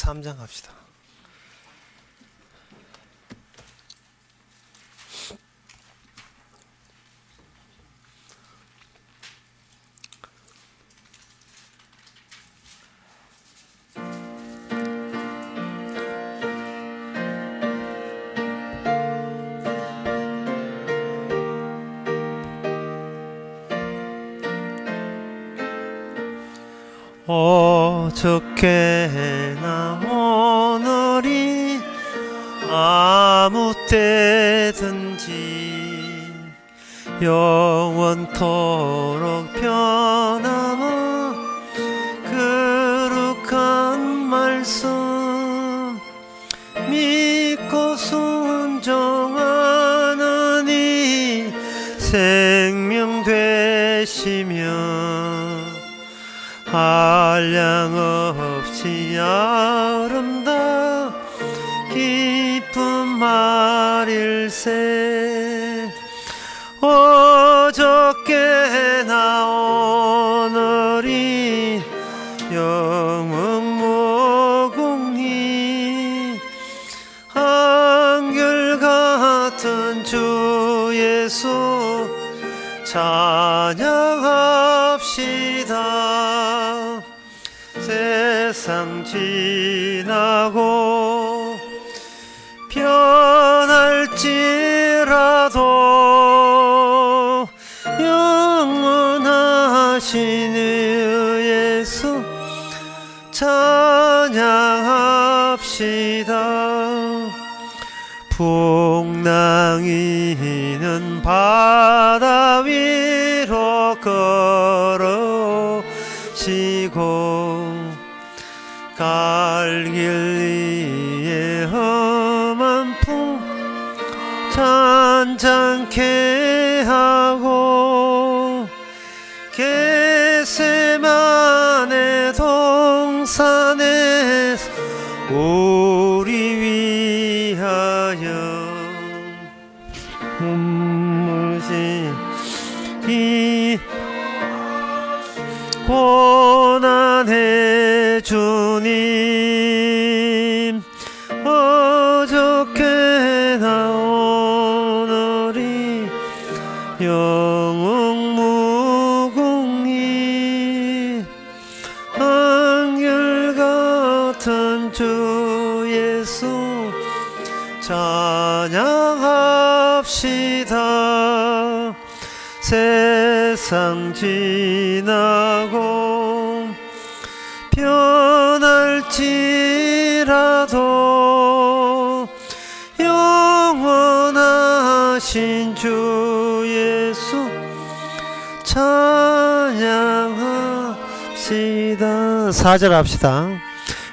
3장 합시다. 어저께나 오늘이 아무 때든지 영원토록 변함은 거룩한 말씀 믿고 순종하는 이 생명 되시며 한량없이 아름다운 기쁜 말일세. 어저께나 오늘이 영웅무궁이 한결같은 주 예수 찬양합시다. 세상 지나고 변할지라도 영원하신 예수 찬양합시다. 풍랑이는 바다 위로 걸어오시고 갈 길 위에 험한 풍 잔잔케 하고 겟세마네 동산에 우리 위하여 눈물이 고난의 주님 어저께나 오늘이 영웅무궁이 한결같은 주 예수 찬양합시다. 세상 지나고 변할지라도 영원하신 주 예수 찬양합시다. 4절 합시다.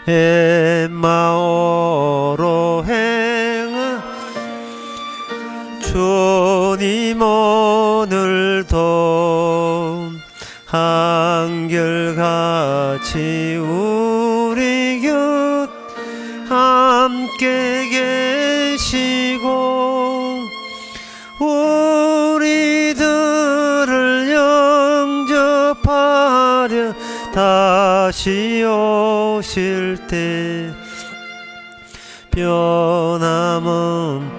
엠마오로 행한 주님 오늘도 한결같이 우리 곁 함께 계시고 우리들을 영접하려 다시 오실 때 변함은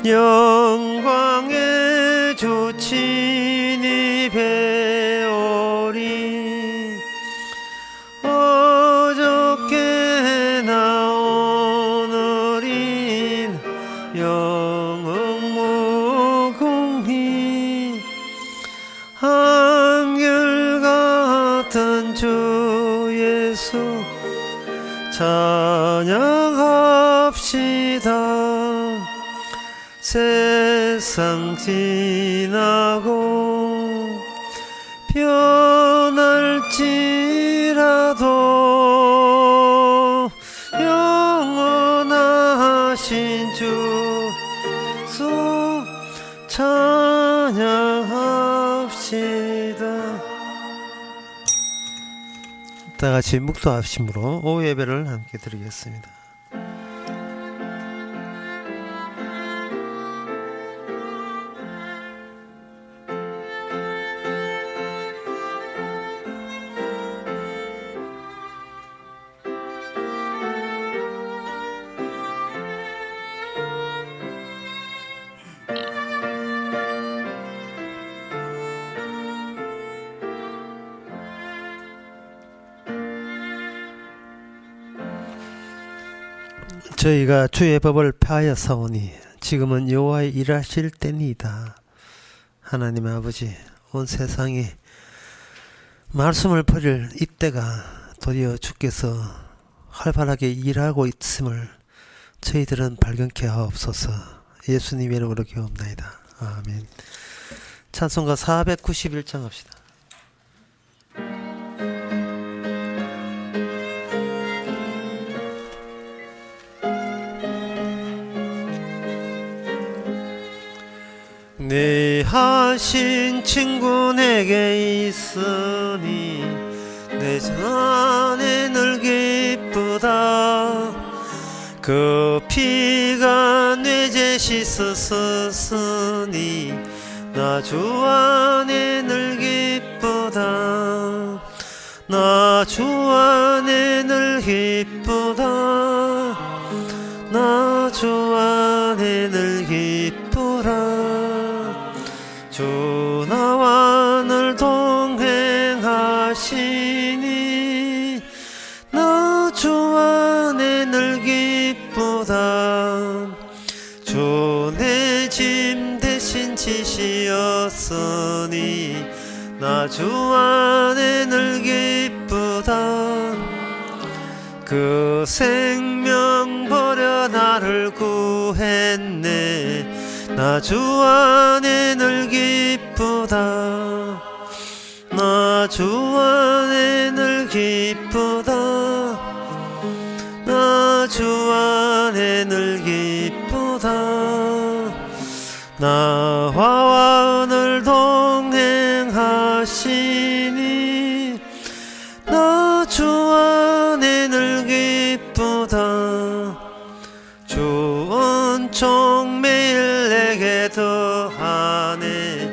영광의 주 친히 배우리. 어저께나 오늘인 영웅무궁이 한결같은 주 예수 찬양합시다. 세상 지나고 변할지라도 영원하신 주 예수 찬양합시다. 다 같이 묵도합심으로 오후 예배를 함께 드리겠습니다. 저희가 주의 법을 폐하였사오니 지금은 여호와의 일하실 때니이다. 하나님 아버지, 온 세상에 말씀을 버릴 이때가 드디어 주께서 활발하게 일하고 있음을 저희들은 발견케 하옵소서. 예수님의 이름으로 기도합나이다. 아멘. 찬송가 491장 합시다. 내 하신 친구 내게 있으니 내 전에 늘 기쁘다. 그 피가 내 죄 씻었으니 나 주 안에 늘 기쁘다. 나 주 안에 늘 기쁘다. 나 주 안에 늘 기쁘다. 주 나와 늘 동행하시니 나 주 안에 늘 기쁘다. 주 내 짐 대신 지시었으니 나 주 안에 늘 기쁘다. 그 생명 버려 나를 구했네. 나 주 안에 늘 기쁘다. 나 주 안에 늘 기쁘다. 나 주 안에 늘 기쁘다. 나와 늘 동행하시니 나 주 안에 늘 기쁘다. 주 은총 매일 내게 더하네.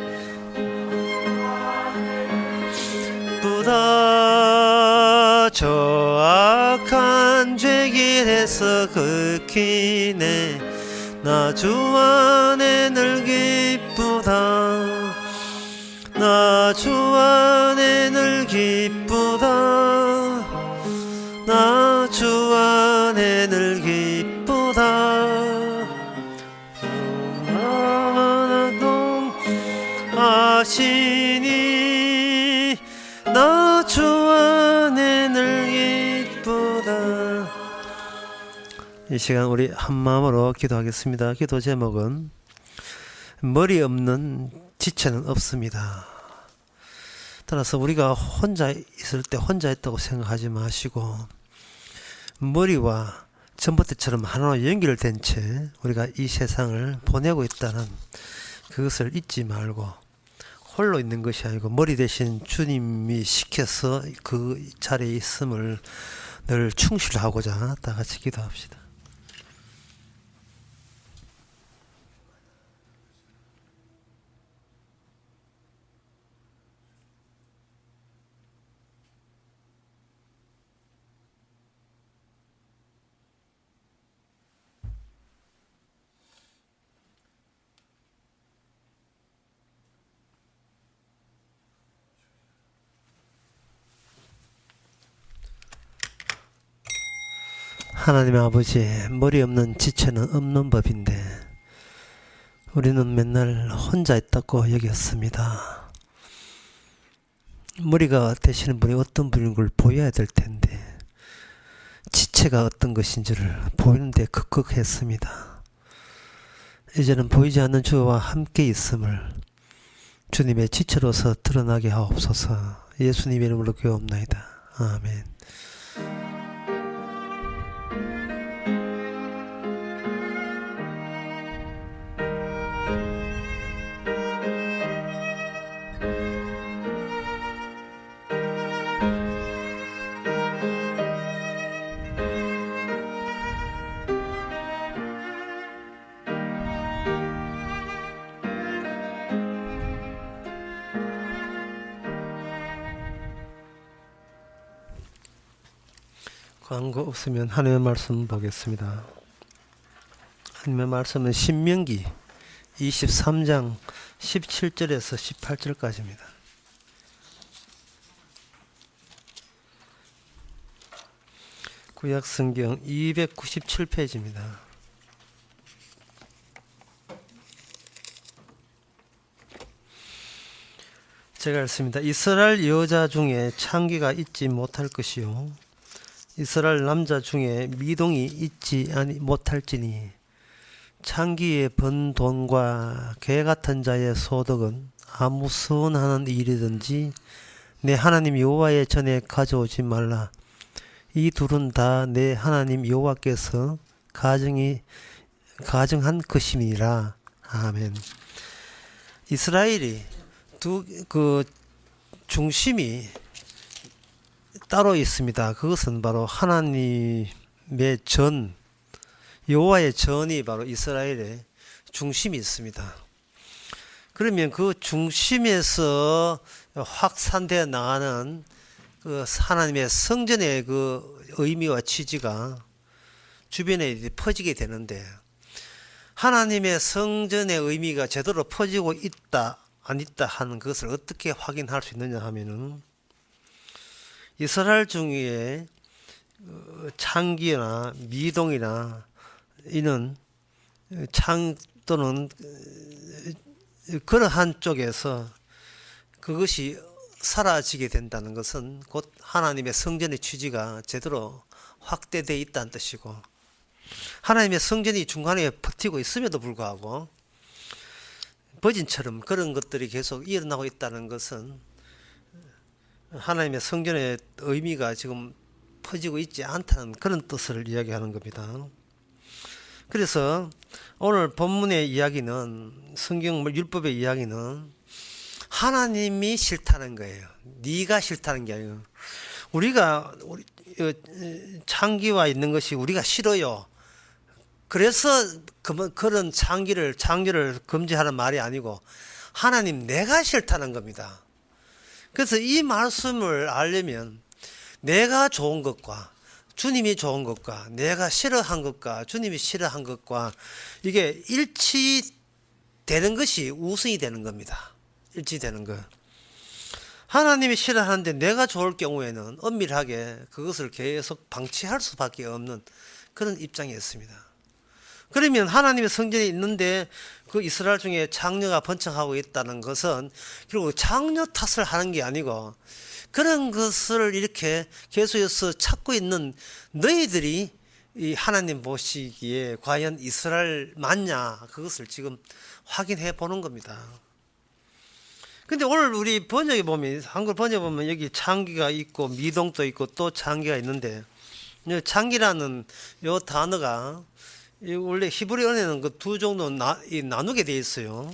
기쁘다. 저 악한 죄길에서 긁히네. 나 주 안에 늘 기쁘다. 나 주 안에 늘 기쁘다. 나 주 안에 늘 기쁘다. 하시니 나 주 안에 늘 기쁘다. 이 시간 우리 한마음으로 기도하겠습니다. 기도 제목은 머리 없는 지체는 없습니다. 따라서 우리가 혼자 있을 때 혼자 있다고 생각하지 마시고 머리와 전봇대처럼 하나로 연결된 채 우리가 이 세상을 보내고 있다는 그것을 잊지 말고 홀로 있는 것이 아니고 머리 대신 주님이 시켜서 그 자리에 있음을 늘 충실하고자 다 같이 기도합시다. 하나님 아버지, 머리 없는 지체는 없는 법인데 우리는 맨날 혼자 있다고 여겼습니다. 머리가 되시는 분이 어떤 분인 걸 보여야 될 텐데 지체가 어떤 것인지를 보이는데 극극했습니다. 이제는 보이지 않는 주와 함께 있음을 주님의 지체로서 드러나게 하옵소서. 예수님의 이름으로 기도합나이다. 아멘. 광고 없으면 하나님의 말씀 보겠습니다. 하나님의 말씀은 신명기 23장 17절에서 18절까지입니다. 구약성경 297페이지입니다. 제가 읽습니다. 이스라엘 여자 중에 창기가 있지 못할 것이요 이스라엘 남자 중에 미동이 있지 못할지니 창기에 번 돈과 개 같은 자의 소득은 아무 선하는 일이든지 내 하나님 여호와의 전에 가져오지 말라. 이 둘은 다 내 하나님 여호와께서 가정한 것임이라. 아멘. 이스라엘이 그 중심이 따로 있습니다. 그것은 바로 하나님의 전, 여호와의 전이 바로 이스라엘의 중심이 있습니다. 그러면 그 중심에서 확산되어 나가는 그 하나님의 성전의 그 의미와 취지가 주변에 퍼지게 되는데, 하나님의 성전의 의미가 제대로 퍼지고 있다 안 있다 하는 것을 어떻게 확인할 수 있느냐 하면은, 이스라엘 중에 창기나 미동이나 이는 창 또는 그러한 쪽에서 그것이 사라지게 된다는 것은 곧 하나님의 성전의 취지가 제대로 확대되어 있다는 뜻이고, 하나님의 성전이 중간에 버티고 있음에도 불구하고 버진처럼 그런 것들이 계속 일어나고 있다는 것은 하나님의 성전의 의미가 지금 퍼지고 있지 않다는 그런 뜻을 이야기하는 겁니다. 그래서 오늘 본문의 이야기는, 성경 율법의 이야기는 하나님이 싫다는 거예요. 네가 싫다는 게 아니에요. 우리가 창기와 있는 것이 우리가 싫어요. 그래서 그런 창기를 금지하는 말이 아니고 하나님 내가 싫다는 겁니다. 그래서 이 말씀을 알려면 내가 좋은 것과 주님이 좋은 것과 내가 싫어한 것과 주님이 싫어한 것과 이게 일치되는 것이 우선이 되는 겁니다. 일치되는 거. 하나님이 싫어하는데 내가 좋을 경우에는 엄밀하게 그것을 계속 방치할 수밖에 없는 그런 입장이었습니다. 그러면 하나님의 성전에 있는데 그 이스라엘 중에 창녀가 번창하고 있다는 것은 결국 창녀 탓을 하는 게 아니고, 그런 것을 이렇게 계속해서 찾고 있는 너희들이 이 하나님 보시기에 과연 이스라엘 맞냐, 그것을 지금 확인해 보는 겁니다. 근데 오늘 우리 번역에 보면, 한글 번역에 보면 여기 창기가 있고 미동도 있고 또 창기가 있는데, 창기라는 요 단어가 원래 히브리어에는 그 두 종로 나누게 되어 있어요.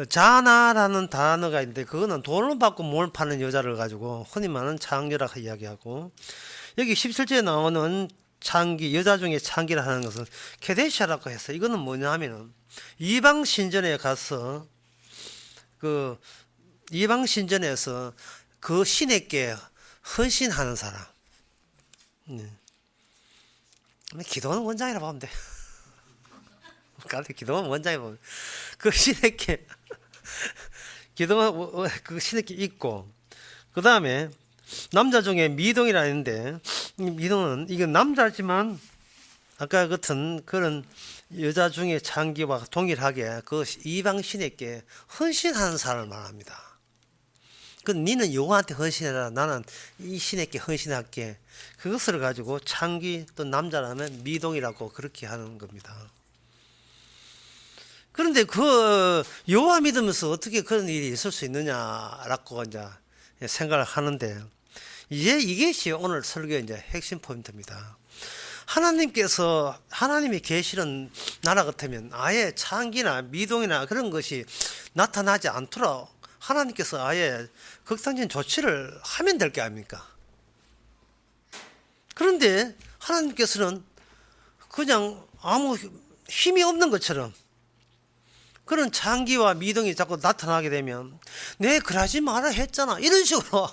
자나라는 단어가 있는데 그거는 돈을 받고 뭘 파는 여자를 가지고 흔히 말하는 창녀라고 이야기하고, 여기 17절에 나오는 창기, 여자 중에 창기라 하는 것은 케데샤라고 해서, 이거는 뭐냐 하면은 이방 신전에 가서 그 이방 신전에서 그 신에게 헌신하는 사람. 기도는 원장이라 보면 돼. 기도는 원장이 보면 그 신에게 기도는 그 신에게 있고, 그 다음에 남자 중에 미동이라 했는데, 미동은 이건 남자지만 아까 같은 그런 여자 중에 창기와 동일하게 그 이방 신에게 헌신하는 사람을 말합니다. 그 니는 여호와한테 헌신해라, 나는 이 신에게 헌신할게. 그것을 가지고 창기 또 남자라면 미동이라고 그렇게 하는 겁니다. 그런데 그 여호와 믿으면서 어떻게 그런 일이 있을 수 있느냐라고 이제 생각을 하는데, 이제 이것이 오늘 설교의 이제 핵심 포인트입니다. 하나님이 계시는 나라 같으면 아예 창기나 미동이나 그런 것이 나타나지 않도록 하나님께서 아예 극단적인 조치를 하면 될 게 아닙니까? 그런데 하나님께서는 그냥 아무 힘이 없는 것처럼 그런 창기와 미동이 자꾸 나타나게 되면, 내 그러지 마라 했잖아, 이런 식으로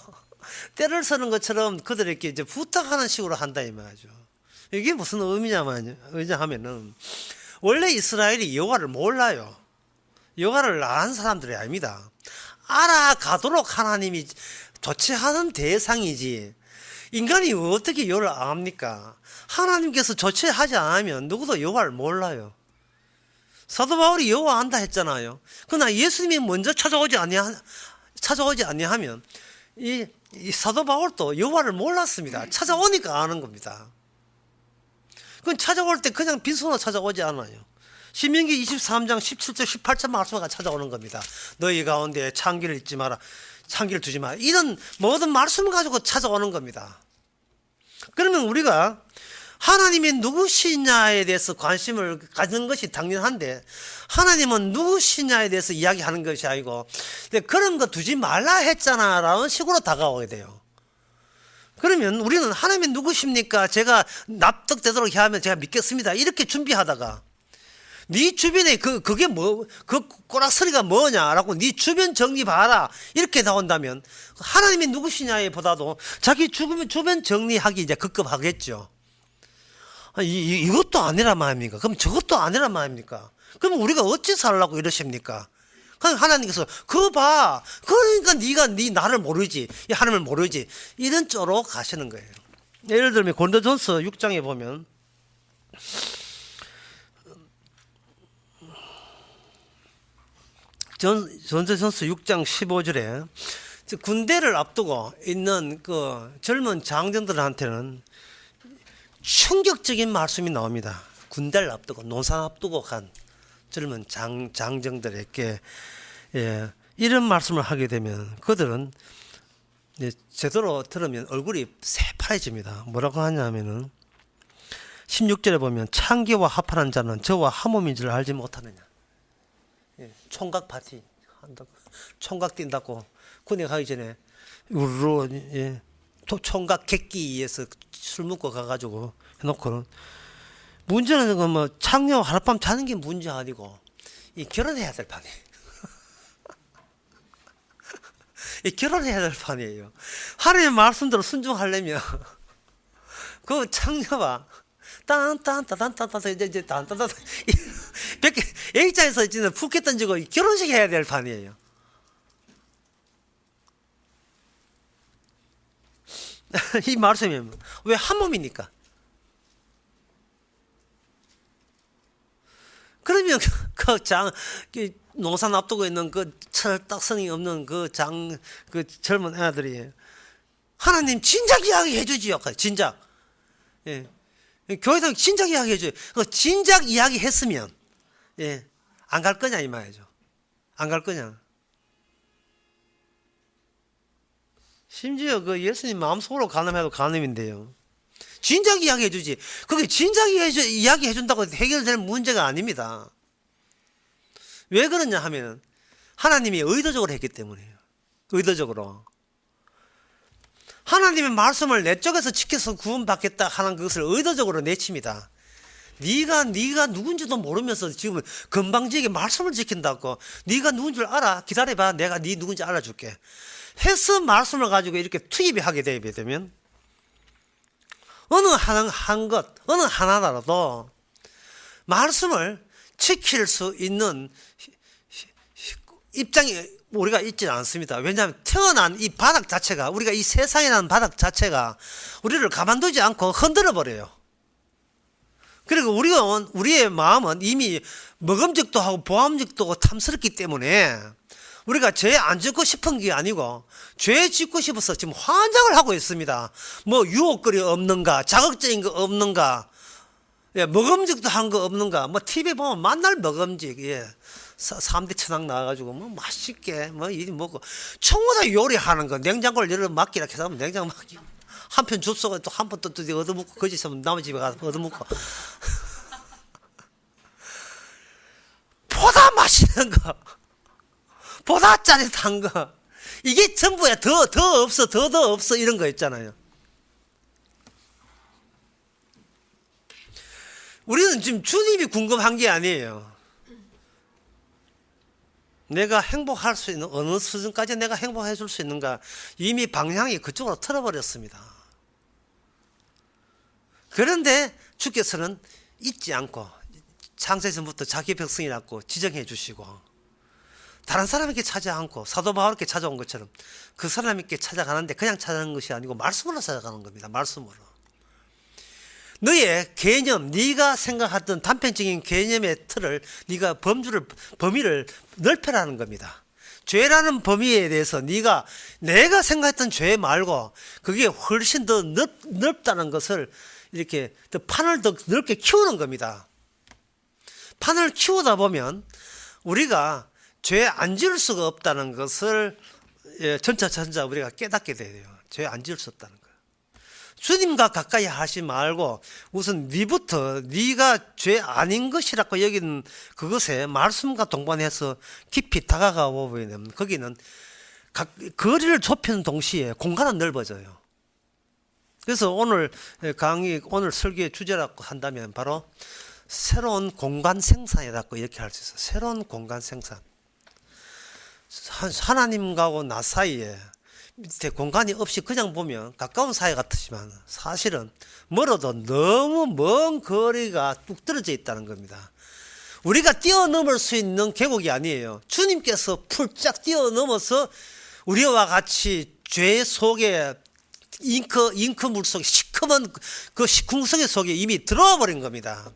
때를 서는 것처럼 그들에게 이제 부탁하는 식으로 한다 이 말이죠. 이게 무슨 의미냐면은, 원래 이스라엘이 여호와를 몰라요. 여호와를 아는 사람들이 아닙니다. 알아가도록 하나님이 조치하는 대상이지, 인간이 어떻게 여호와를 압니까? 하나님께서 조치하지 않으면 누구도 여호와를 몰라요. 사도 바울이 여호와 안다 했잖아요. 그러나 예수님이 먼저 찾아오지 아니하면 이 사도 바울도 여호와를 몰랐습니다. 찾아오니까 아는 겁니다. 그건 찾아올 때 그냥 빈손으로 찾아오지 않아요. 신명기 23장 17절 18절 말씀가 찾아오는 겁니다. 너희 가운데 창기를 잊지 마라. 창기를 두지 마라. 이런 모든 말씀을 가지고 찾아오는 겁니다. 그러면 우리가 하나님이 누구시냐에 대해서 관심을 가지는 것이 당연한데 하나님은 누구시냐에 대해서 이야기하는 것이 아니고 그런 거 두지 말라 했잖아 라는 식으로 다가오게 돼요. 그러면 우리는 하나님이 누구십니까? 제가 납득되도록 하면 제가 믿겠습니다. 이렇게 준비하다가 네 주변에 그게 뭐, 그 꼬락서리가 뭐냐라고 네 주변 정리 봐라. 이렇게 나온다면 하나님이 누구시냐에 보다도 자기 주변 정리하기 이제 급급하겠죠. 이것도 아니란 말입니까? 그럼 저것도 아니란 말입니까? 그럼 우리가 어찌 살라고 이러십니까? 그럼 하나님께서 그거 봐. 그러니까 네 나를 모르지. 하나님을 모르지. 이런 쪽으로 가시는 거예요. 예를 들면 고린도전서 6장에 보면 고린도전서 6장 15절에 군대를 앞두고 있는 그 젊은 장정들한테는 충격적인 말씀이 나옵니다. 군대를 앞두고 논산 앞두고 간 젊은 장정들에게 이런 말씀을 하게 되면 그들은 제대로 들으면 얼굴이 새파래집니다. 뭐라고 하냐면은 16절에 보면 창기와 합하는 자는 저와 한 몸인 줄 알지 못하느냐. 총각 파티 한다고, 총각 뛴다고 군에 가기 전에 우르르 총각 객기에서 술 먹고 가가지고 해놓고는 문제는 뭐 창녀 하룻밤 자는 게 문제 아니고 이 결혼해야 될 판이에요. 이 결혼해야 될 판이에요. 하나님의 말씀대로 순종하려면 그 창녀와 딴딴따단따단 이제 딴따단 A자에서 이제 푸켓 던지고 결혼식 해야 될 판이에요. 이 말씀이 왜 한 몸이니까? 그러면 농산 앞두고 있는 그 철딱성이 없는 그 젊은 애들이 하나님 진작 이야기 해주지요. 진작. 예. 교회도 진작 이야기 해줘요. 그 진작 이야기 했으면, 안 갈 거냐, 이 말이죠. 안 갈 거냐. 심지어 그 예수님 마음속으로 간음해도 간음인데요. 진작 이야기 해주지. 그게 진작 이야기 해준다고 해결될 문제가 아닙니다. 왜 그러냐 하면 하나님이 의도적으로 했기 때문이에요. 의도적으로. 하나님의 말씀을 내 쪽에서 지켜서 구원받겠다 하는 것을 의도적으로 내칩니다. 네가 누군지도 모르면서 지금 건방지게 말씀을 지킨다고. 네가 누군 줄 알아? 기다려봐. 내가 네 누군지 알아줄게. 해서 말씀을 가지고 이렇게 투입이 하게 되면 어느 하나라도 말씀을 지킬 수 있는 입장이 우리가 있지 않습니다. 왜냐하면 태어난 이 바닥 자체가, 우리가 이 세상이라는 바닥 자체가 우리를 가만두지 않고 흔들어 버려요. 그리고 우리의 마음은 이미 먹음직도 하고 보암직도 하고 탐스럽기 때문에 우리가 죄 안 짓고 싶은 게 아니고 죄 짓고 싶어서 지금 환장을 하고 있습니다. 뭐 유혹거리 없는가, 자극적인 거 없는가, 먹음직도 한 거 없는가. 뭐 TV 보면 만날 먹음직, 3대 천왕 나와가지고 뭐 맛있게 뭐 이 먹고 청보다 요리하는 거, 냉장고를 열어 맡기라 해서 냉장고 맡기, 한편 줍소가 또 한 번 또 얻어먹고 거짓 있으면 남의 집에 가서 얻어먹고 보다 맛있는 거, 보다 짜릿한 거, 이게 전부야. 더 없어 이런 거 있잖아요. 우리는 지금 주님이 궁금한 게 아니에요. 내가 행복할 수 있는 어느 수준까지 내가 행복해 줄 수 있는가. 이미 방향이 그쪽으로 틀어버렸습니다. 그런데 주께서는 잊지 않고 창세전부터 자기 백성이라고 지정해 주시고 다른 사람에게 찾지 않고 사도 바울에게 찾아온 것처럼 그 사람에게 찾아가는데 그냥 찾아가는 것이 아니고 말씀으로 찾아가는 겁니다. 말씀으로. 너의 개념, 네가 생각하던 단편적인 개념의 틀을 네가 범위를 넓혀라는 겁니다. 죄라는 범위에 대해서 내가 생각했던 죄 말고 그게 훨씬 더 넓다는 것을 이렇게 더 판을 더 넓게 키우는 겁니다. 판을 키우다 보면 우리가 죄 안 지을 수가 없다는 것을 점차 우리가 깨닫게 돼요. 죄 안 지을 수 없다는 거예요. 주님과 가까이 하지 말고 우선 네가 죄 아닌 것이라고 여기는 그것에 말씀과 동반해서 깊이 다가가 보면 거기는 거리를 좁히는 동시에 공간은 넓어져요. 그래서 오늘 설교의 주제라고 한다면 바로 새로운 공간 생산이라고 이렇게 할 수 있어요. 새로운 공간 생산. 하나님과 나 사이에 밑에 공간이 없이 그냥 보면 가까운 사이 같지만 사실은 멀어도 너무 먼 거리가 뚝 떨어져 있다는 겁니다. 우리가 뛰어넘을 수 있는 계곡이 아니에요. 주님께서 풀짝 뛰어넘어서 우리와 같이 죄 속에 잉크물 속에 시커먼 그 시궁성의 속에 이미 들어와 버린 겁니다.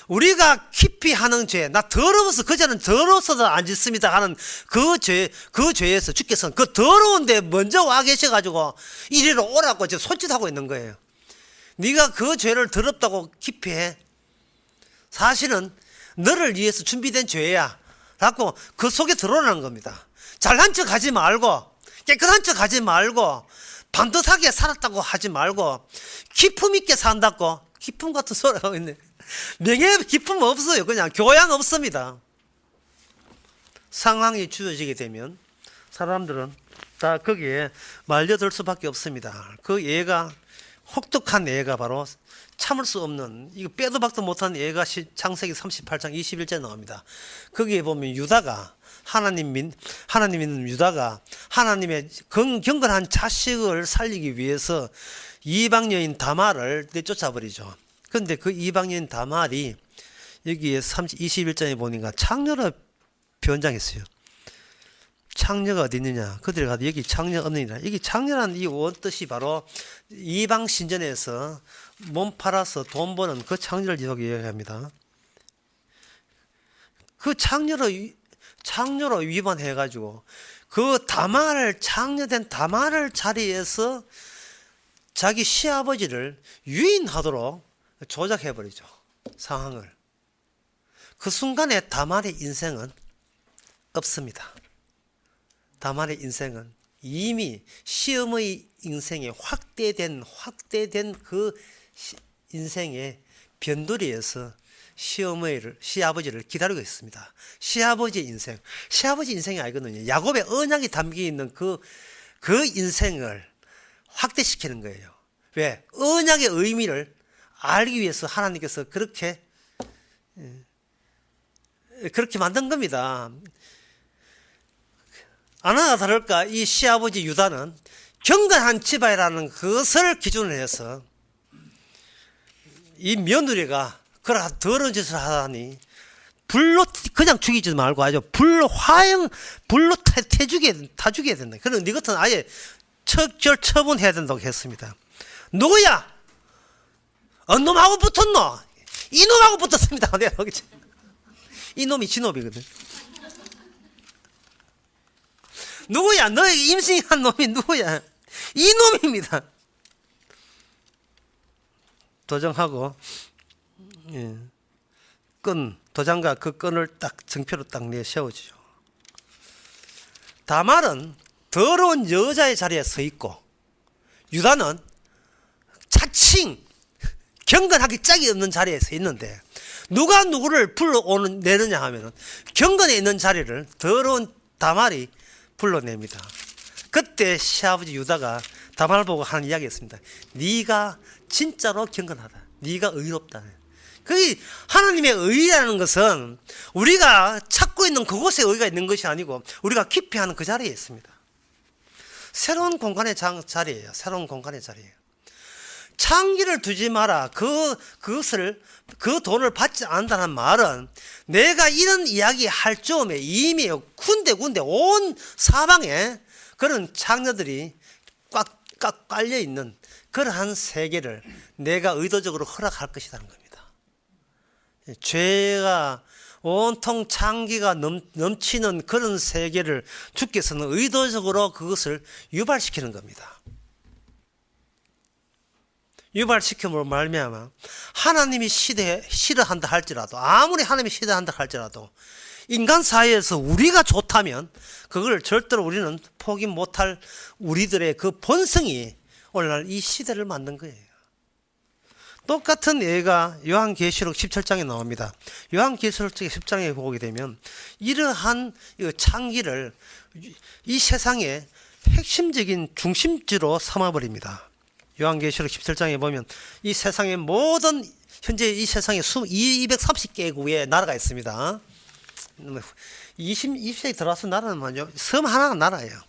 우리가 깊이 하는 죄, 나 더러워서 그자는 더러워서도 안 짓습니다 하는 그 죄에서 주께서는 그 더러운데 먼저 와 계셔가지고 이리로 오라고 지금 손짓하고 있는 거예요. 네가 그 죄를 더럽다고 깊이 해. 사실은 너를 위해서 준비된 죄야 라고 그 속에 들어오라는 겁니다. 잘난 척 하지 말고 깨끗한 척 하지 말고 반듯하게 살았다고 하지 말고 기품 있게 산다고 기품 같은 소리 하고 있네. 명예 기품 없어요. 그냥 교양 없습니다. 상황이 주어지게 되면 사람들은 다 거기에 말려들 수밖에 없습니다. 그 예가 혹독한 예가 바로 참을 수 없는 이거 빼도 박도 못한 예가 창세기 38장 21절에 나옵니다. 거기에 보면 유다가 하나님 믿는 유다가 하나님의 경건한 자식을 살리기 위해서 이방 여인 다말을 내쫓아버리죠. 그런데 그 이방 여인 다말이 여기에 21장에 보니까 창녀로 변장했어요. 창녀가 어디 있느냐? 그들이 가도 여기 창녀 없느니라. 여기 창녀라는 이 원뜻이 바로 이방 신전에서 몸 팔아서 돈 버는 그 창녀를 이야기합니다. 그 창녀로 위반해가지고 그 창녀된 다말을 자리에서 자기 시아버지를 유인하도록 조작해버리죠. 상황을. 그 순간에 다말의 인생은 없습니다. 다말의 인생은 이미 시험의 인생에 확대된 그 인생의 변두리에서 시아버지를 기다리고 있습니다. 시아버지 인생이 아니거든요. 야곱의 언약이 담겨있는 그 인생을 확대시키는 거예요. 왜? 언약의 의미를 알기 위해서 하나님께서 그렇게 만든 겁니다. 아나나 다를까 이 시아버지 유다는 경건한 집안이라는 것을 기준으로 해서 이 며느리가 그런 더러운 짓을 하다니 불로 그냥 죽이지 말고 아주 불로 타 죽여야 된다. 그럼 네 같은 아예 처분해야 된다고 했습니다. 누구야? 놈하고 붙었노? 이놈하고 붙었습니다. 이놈이 진놈이거든. 누구야? 너에게 임신한 놈이 누구야? 이놈입니다. 도장하고 도장과 그 끈을 딱 정표로 딱 내세워지죠. 다말은 더러운 여자의 자리에 서 있고 유다는 자칭 경건하기 짝이 없는 자리에 서 있는데 누가 누구를 내느냐 하면은 경건에 있는 자리를 더러운 다말이 불러냅니다. 그때 시아버지 유다가 다말 보고 하는 이야기였습니다. 네가 진짜로 경건하다. 네가 의롭다. 그 하나님의 의라는 것은 우리가 찾고 있는 그곳에 의가 있는 것이 아니고 우리가 깊이 하는 그 자리에 있습니다. 새로운 공간의 자리예요. 새로운 공간의 자리예요. 창기를 두지 마라. 그 돈을 받지 않는다는 말은 내가 이런 이야기 할 즈음에 이미 군데군데 온 사방에 그런 창녀들이 꽉 깔려 있는 그러한 세계를 내가 의도적으로 허락할 것이라는 겁니다. 죄가 온통 창기가 넘치는 그런 세계를 주께서는 의도적으로 그것을 유발시키는 겁니다. 유발시킴으로 말미암아 하나님이 싫어한다 할지라도, 아무리 하나님이 싫어한다 할지라도 인간 사회에서 우리가 좋다면 그걸 절대로 우리는 포기 못할 우리들의 그 본성이 오늘날 이 시대를 만든 거예요. 똑같은 예가 요한계시록 17장에 나옵니다. 요한계시록 10장에 보게 되면 이러한 창기를 이 세상의 핵심적인 중심지로 삼아버립니다. 요한계시록 17장에 보면 이 세상의 모든, 현재 이 세상에 230개국의 나라가 있습니다. 20세기 들어와서 나라는 뭐죠? 섬 하나가 나라예요.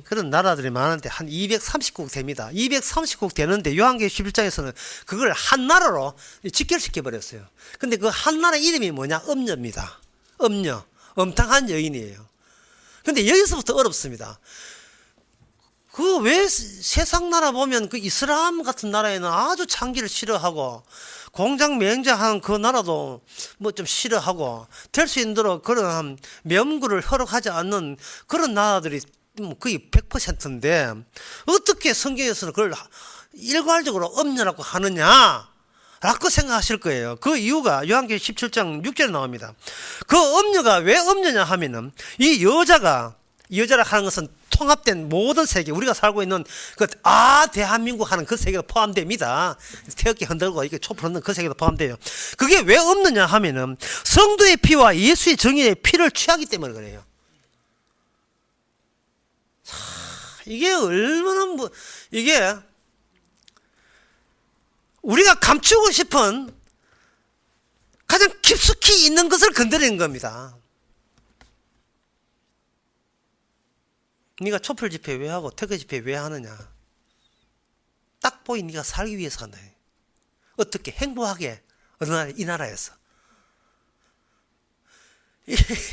그런 나라들이 많은데 한 230국 됩니다. 230국 되는데 요한계시록 11장에서는 그걸 한 나라로 직결시켜 버렸어요. 근데 그 한 나라 이름이 뭐냐? 음녀입니다. 음녀, 엄탕한 여인이에요. 근데 여기서부터 어렵습니다. 그 왜 세상 나라 보면 그 이슬람 같은 나라에는 아주 창기를 싫어하고 공장 맹장한 그 나라도 뭐 좀 싫어하고 될 수 있는 대로 그런 명구를 허락하지 않는 그런 나라들이 거의 100%인데 어떻게 성경에서는 그걸 일괄적으로 음녀라고 하느냐 라고 생각하실 거예요. 그 이유가 요한계시록 17장 6절에 나옵니다. 그 음녀가 왜 음녀냐 하면은 이 여자라 하는 것은 통합된 모든 세계, 우리가 살고 있는 대한민국 하는 그 세계가 포함됩니다. 태극기 흔들고 이렇게 촛불 흔드는 그 세계도 포함돼요. 그게 왜 없느냐 하면은 성도의 피와 예수의 정의의 피를 취하기 때문에 그래요. 이게 얼마나 이게 우리가 감추고 싶은 가장 깊숙이 있는 것을 건드리는 겁니다. 네가 촛불 집회 왜 하고 태극기 집회 왜 하느냐? 딱 보이 네가 살기 위해서 한다. 어떻게 행복하게 어느 나라, 이 나라에서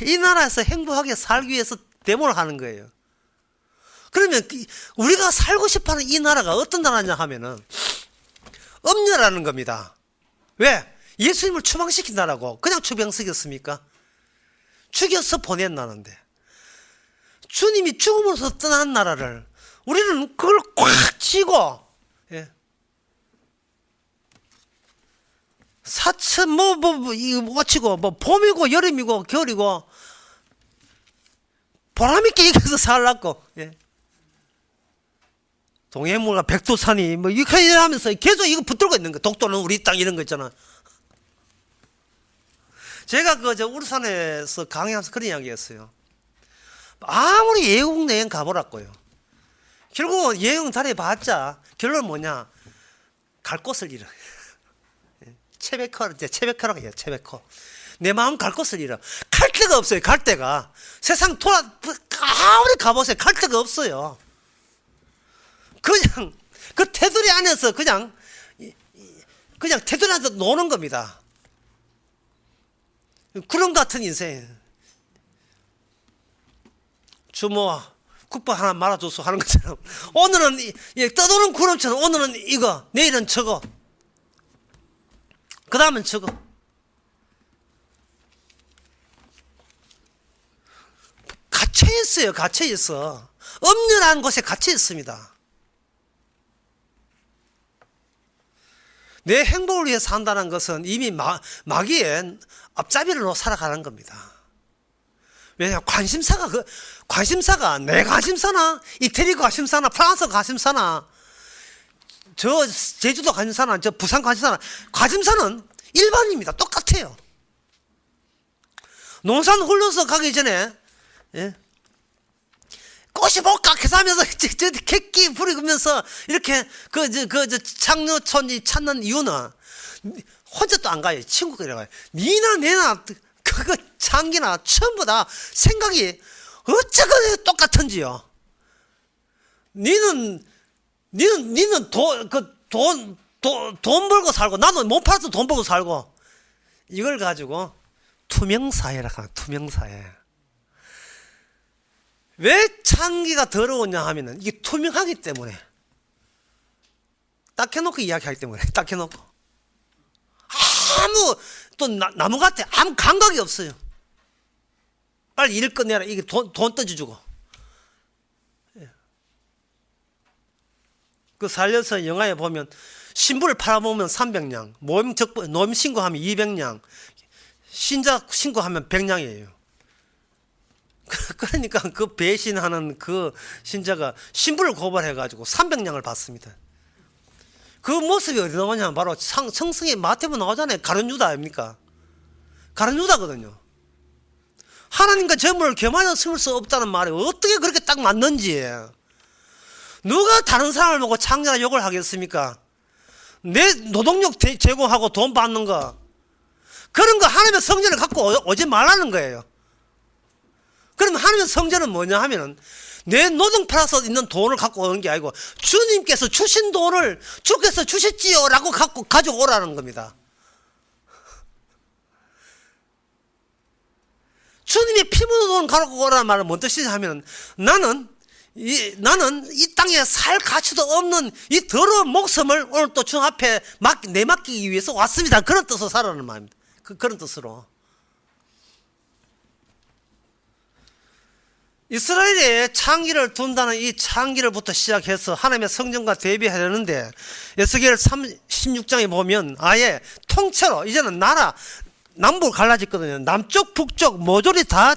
이 나라에서 행복하게 살기 위해서 데모를 하는 거예요. 그러면 우리가 살고 싶어하는 이 나라가 어떤 나라냐 하면은 음녀라는 겁니다. 왜? 예수님을 추방시킨 나라고. 그냥 추방시켰습니까? 죽여서 보냈나는데 주님이 죽음으로서 떠난 나라를 우리는 그걸 꽉 쥐고, 예. 사천 이거 치고 봄이고 여름이고 겨울이고 보람있게 이겨서 살라고, 예. 동해물과 백두산이 이렇게 하면서 계속 이거 붙들고 있는 거. 독도는 우리 땅 이런 거 있잖아. 제가 울산에서 강의하면서 그런 이야기했어요. 아무리 예국 여행 가보라고요. 결국 여행 다녀봤자 결론은 뭐냐? 갈 곳을 잃어. 체베커라고 해요. 체베커. 내 마음 갈 곳을 잃어. 갈 데가 없어요. 갈 데가. 세상 아무리 가보세요. 갈 데가 없어요. 그냥 그 테두리 안에서 그냥 테두리 안에서 노는 겁니다. 그런 같은 인생. 주모와 국밥 하나 말아줘서 하는 것처럼 오늘은 떠도는 구름처럼 오늘은 이거, 내일은 저거, 그 다음은 저거. 갇혀있어요. 갇혀있어. 엄연한 곳에 갇혀있습니다. 내 행복을 위해 산다는 것은 이미 마귀의 앞잡이로 살아가는 겁니다. 왜냐? 관심사가 내 관심사나 이태리 관심사나 프랑스 관심사나 저 제주도 관심사나 저 부산 관심사는 일반입니다. 똑같아요. 농산 홀려서 가기 전에, 예? 꽃이 복각해서 하면서 저 객기 부리면서 이렇게 창녀촌이 찾는 이유는 혼자 또 안 가요. 친구들이랑 가요. 니나 내나 그거 창기나 전부 다 생각이 어쩌고 똑같은지요. 니는 돈 벌고 살고, 나도 못 팔아서 돈 벌고 살고, 이걸 가지고 투명사회라 하는 투명사회. 왜 창기가 더러웠냐 하면은 이게 투명하기 때문에, 딱 해놓고 이야기하기 때문에, 딱 해놓고 아무 또 나무 같아. 아무 감각이 없어요. 빨리 일 끝내라. 이게 돈 던져주고. 그 살려서 영화에 보면 신부를 팔아보면 300냥, 노임 신고하면 200냥, 신자 신고하면 100냥이에요. 그러니까 그 배신하는 그 신자가 신부를 고발해가지고 300냥을 받습니다. 그 모습이 어디 나오냐면 바로 성승의 마태복음 나오잖아요. 가룟 유다 아닙니까? 가룟 유다거든요. 하나님과 재물을 겸하여 쓸 수 없다는 말이 어떻게 그렇게 딱 맞는지. 누가 다른 사람을 보고 창자라 욕을 하겠습니까? 내 노동력 제공하고 돈 받는 거, 그런 거 하나님의 성전을 갖고 오지 말라는 거예요. 그럼 하나님의 성전은 뭐냐 하면은 내 노동 팔아서 있는 돈을 갖고 오는 게 아니고 주님께서 주신 돈을 주께서 주셨지요 라고 가지고 오라는 겁니다. 주님의 피 묻은 돈을 갖고 오라는 말은 뭔 뜻이냐 하면 나는 이 땅에 살 가치도 없는 이 더러운 목숨을 오늘 또 주 앞에 내맡기기 위해서 왔습니다. 그런 뜻으로 살아라는 말입니다. 그런 뜻으로. 이스라엘에 창기를 둔다는 이 창기를부터 시작해서 하나님의 성전과 대비해야 되는데, 에스겔 16장에 보면 아예 통째로 이제는 남북 갈라졌거든요. 남쪽 북쪽 모조리 다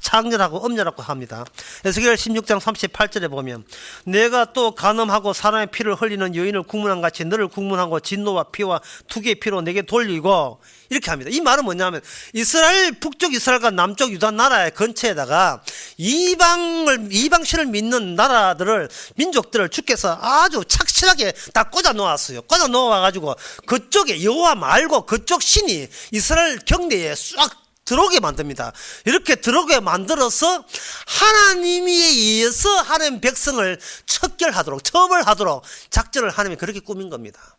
창렬하고 엄렬하고 합니다. 에스겔 16장 38절에 보면 내가 또 간음하고 사람의 피를 흘리는 여인을 국문한 같이 너를 국문하고 진노와 피와 투기의 피로 내게 돌리고, 이렇게 합니다. 이 말은 뭐냐면 이스라엘 북쪽 이스라엘과 남쪽 유다 나라의 근처에다가 이방신을 믿는 나라들을, 민족들을 주께서 아주 착실하게 다 꽂아 놓았어요. 꽂아 놓아 가지고 그쪽에 여호와 말고 그쪽 신이 이스라엘 경내에 싹 들어오게 만듭니다. 이렇게 들어오게 만들어서 하나님에 의해서 하나님 백성을 척결하도록, 처벌하도록 작전을 하나님이 그렇게 꾸민 겁니다.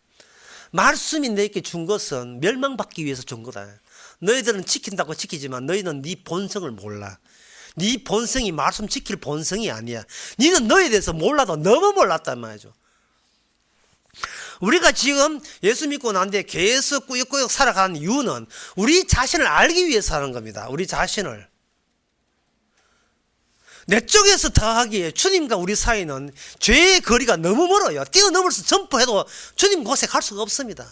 말씀이 너에게 준 것은 멸망받기 위해서 준 거다. 너희들은 지킨다고 지키지만 너희는 네 본성을 몰라. 네 본성이 말씀 지킬 본성이 아니야. 너는 너에 대해서 몰라도 너무 몰랐단 말이죠. 우리가 지금 예수 믿고 난 뒤에 계속 꾸역꾸역 살아가는 이유는 우리 자신을 알기 위해서 하는 겁니다. 우리 자신을. 내 쪽에서 더하기에 주님과 우리 사이는 죄의 거리가 너무 멀어요. 뛰어넘어서 점프해도 주님 곳에 갈 수가 없습니다.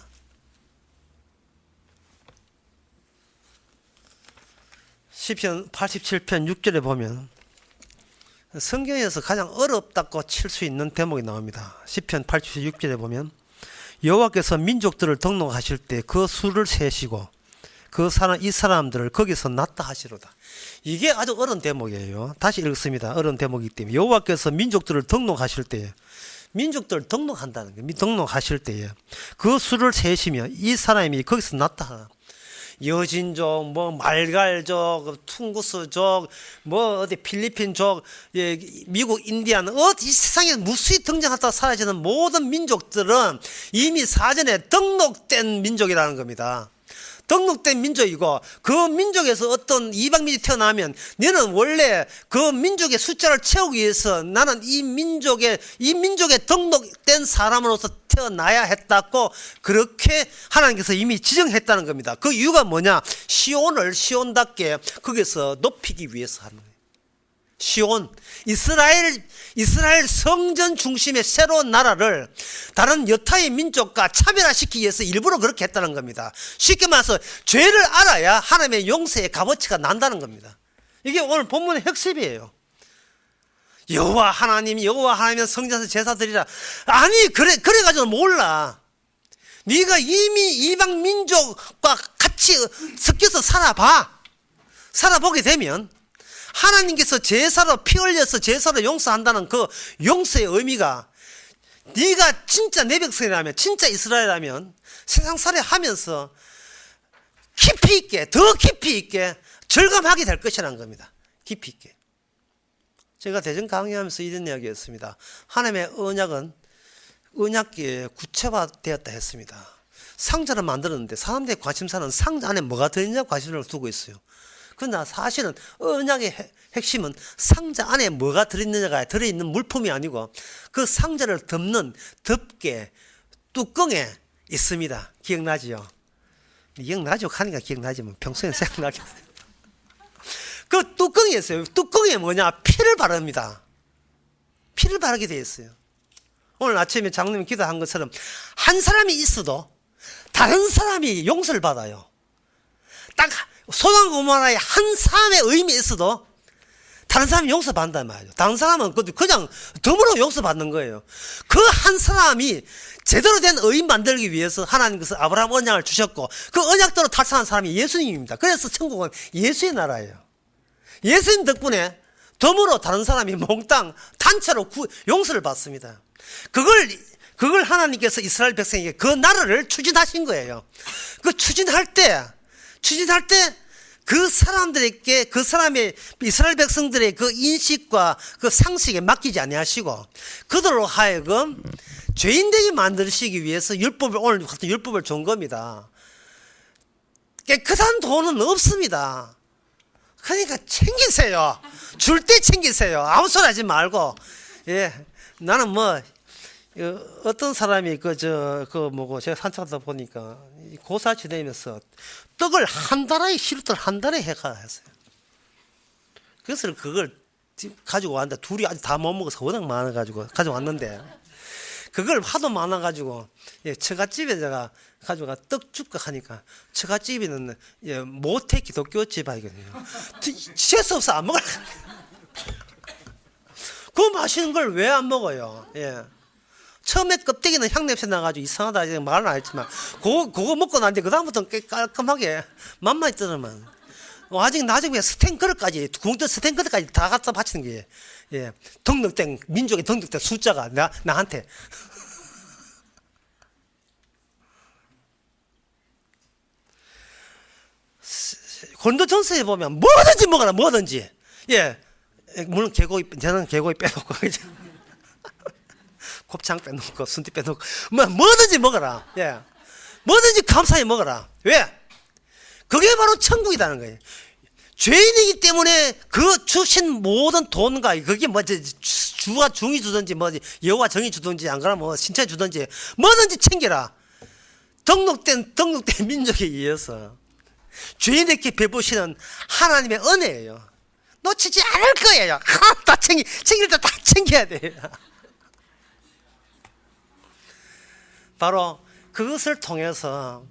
시편 87편 6절에 보면 성경에서 가장 어렵다고 칠 수 있는 대목이 나옵니다. 시편 86절에 보면 여호와께서 민족들을 등록하실 때 그 수를 세시고 이 사람들을 거기서 낫다 하시로다. 이게 아주 어려운 대목이에요. 다시 읽습니다. 어려운 대목이기 때문에 여호와께서 민족들을 등록하실 때에, 민족들을 등록한다는 거예요. 등록하실 때에 그 수를 세시며 이 사람이 거기서 낫다 하라. 여진족, 말갈족, 퉁구스족, 어디 필리핀족, 미국 인디안, 이 세상에 무수히 등장하다 사라지는 모든 민족들은 이미 사전에 등록된 민족이라는 겁니다. 등록된 민족이고, 그 민족에서 어떤 이방민이 태어나면 너는 원래 그 민족의 숫자를 채우기 위해서 나는 이 민족에 등록된 사람으로서 태어나야 했다고 그렇게 하나님께서 이미 지정했다는 겁니다. 그 이유가 뭐냐? 시온을 시온답게 거기서 높이기 위해서 하는 거예요. 시온, 이스라엘 성전 중심의 새로운 나라를 다른 여타의 민족과 차별화시키기 위해서 일부러 그렇게 했다는 겁니다. 쉽게 말해서 죄를 알아야 하나님의 용서의 값어치가 난다는 겁니다. 이게 오늘 본문의 핵심이에요. 여호와 하나님의 성전에서 제사 드리라. 아니, 그래가지고 몰라. 네가 이미 이방 민족과 같이 섞여서 살아보게 되면 하나님께서 제사로 피 흘려서 제사로 용서한다는 그 용서의 의미가, 네가 진짜 내 백성이라면, 진짜 이스라엘이라면 세상살이 하면서 더 깊이 있게 절감하게 될 것이라는 겁니다. 깊이 있게. 제가 대전 강의하면서 이런 이야기였습니다. 하나님의 언약은 언약궤에 구체화되었다 했습니다. 상자를 만들었는데 사람들의 관심사는 상자 안에 뭐가 들어있냐 관심을 두고 있어요. 그러나 사실은 언약의 핵심은 상자 안에 뭐가 들어있느냐가 들어있는 물품이 아니고 그 상자를 덮는 덮개 뚜껑에 있습니다. 기억나지요? 기억나죠? 하니까 기억나지 뭐 평소에 생각나겠어요. 그 뚜껑이 있어요. 뚜껑에 뭐냐? 피를 바릅니다. 피를 바르게 되어 있어요. 오늘 아침에 장로님이 기도한 것처럼 한 사람이 있어도 다른 사람이 용서를 받아요. 딱 소돔 고모라에 한 사람의 의미 있어도 다른 사람이 용서받는단 말이에요. 다른 사람은 그냥 덤으로 용서받는 거예요. 그 한 사람이 제대로 된 의인 만들기 위해서 하나님께서 아브라함 언약을 주셨고 그 언약대로 탈선한 사람이 예수님입니다. 그래서 천국은 예수의 나라예요. 예수님 덕분에 덤으로 다른 사람이 몽땅 단체로 용서를 받습니다. 그걸 하나님께서 이스라엘 백성에게 그 나라를 추진하신 거예요. 그 추진할 때 그 사람들에게 그 사람의 이스라엘 백성들의 그 인식과 그 상식에 맡기지 아니하시고 그들로 하여금 죄인 되게 만드시기 위해서 오늘 같은 율법을 준 겁니다. 깨끗한 돈은 없습니다. 그러니까 챙기세요. 줄 때 챙기세요. 아무 소리 하지 말고. 예, 나는 뭐 어떤 사람이 제가 산책하다 보니까 고사 지내면서 떡을 한 달에 시루떡을 한 달에 해가 했어요. 그래서 그걸 가지고 왔는데 둘이 아직 다 못 먹어서 워낙 많아가지고 가져왔는데 그걸 하도 많아가지고 처갓집에 제가 가져가 떡죽가 하니까 처갓집에는 모태 기독교 집이거든요. 재수 없어 안 먹을. 그 맛있는 걸 왜 안 먹어요? 예. 처음에 껍데기는 향냄새 나가지고 이상하다 이제 말은 안 했지만 그거 먹고 나는데 그 다음부터는 꽤 깔끔하게 맛만 있더만. 아직 나중에 스텐 그릇까지 궁전 스텐 그릇까지 다 갖다 바치는 게 예. 덩덕땡 민족의 덩덕땡 숫자가 나한테 고린도전서에 보면 뭐든지 먹어라 뭐든지 예 물론 개고기 저는 개고기 빼놓고 곱창 빼놓고 순대 빼놓고 뭐든지 먹어라 예 뭐든지 감사히 먹어라 왜 그게 바로 천국이라는 거예요. 죄인이기 때문에 그 주신 모든 돈과 그게 주가 중이 주든지 여호와 정이 주든지 안 그러면 신체 주든지 뭐든지 챙겨라. 등록된 민족에 의해서 죄인에게 베푸시는 하나님의 은혜예요. 놓치지 않을 거예요. 다 챙길 때 다 챙겨야 돼요. 바로 그것을 통해서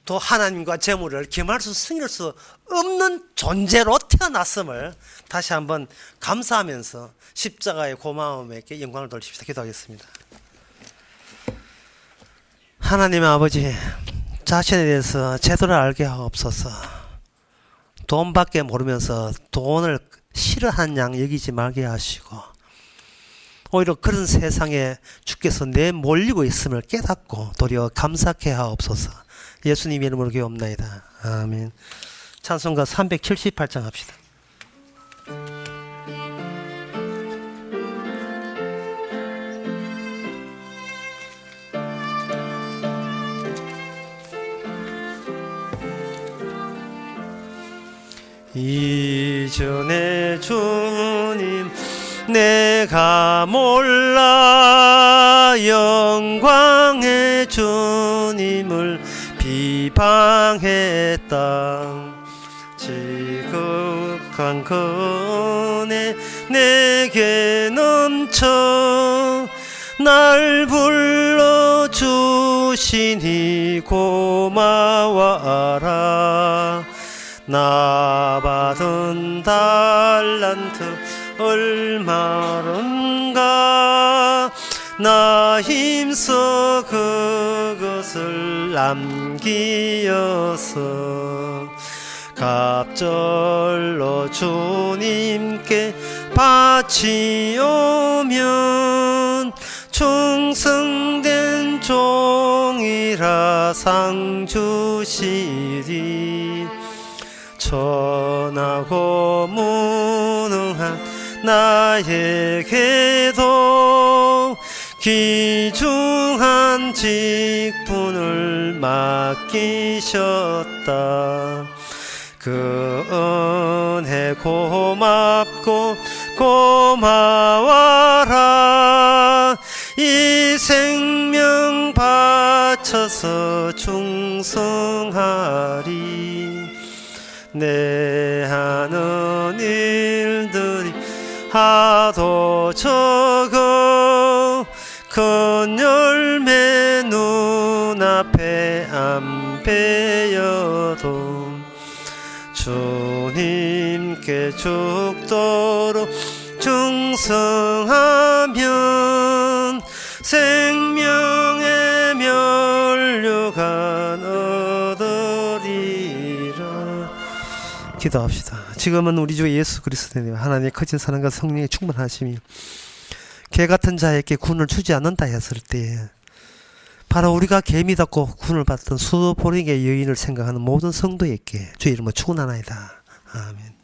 또 하나님과 재물을 겸할 수 승인할 수 없는 존재로 태어났음을 다시 한번 감사하면서 십자가의 고마움에게 영광을 돌립시다. 기도하겠습니다. 하나님 아버지, 자신에 대해서 제대로 알게 하옵소서. 돈밖에 모르면서 돈을 싫어하는 양 여기지 말게 하시고 오히려 그런 세상에 주께서 내몰리고 있음을 깨닫고 도리어 감사케 하옵소서. 예수님 이름으로 기도옵나이다. 아멘. 찬송가 378장 합시다. 이전에 주님 내가 몰라 영광의 주님을 비방했다. 지극한 은혜 내게 넘쳐 날 불러주시니 고마워하라. 나 받은 달란트 얼마런가 나 힘써 그것을 남기어서 갑절로 주님께 바치오면 충성된 종이라 상 주시리. 천하고 무능한 나에게도 귀중한 직분을 맡기셨다. 그 은혜 고맙고 고마워라. 이 생명 바쳐서 충성하리. 내 하는 일들이 하도 적어 큰 열매 눈앞에 안 베여도 주님께 죽도록 충성하면 생명의 면류관 얻으리라. 기도합시다. 지금은 우리 주 예수 그리스도의 하나님의 커진 사랑과 성령의 충만하심이 개같은 자에게 군을 주지 않는다 했을 때에 바로 우리가 개미답고 군을 받던 수도보링의 여인을 생각하는 모든 성도에게 주의 이름으로 축원하나이다. 아멘.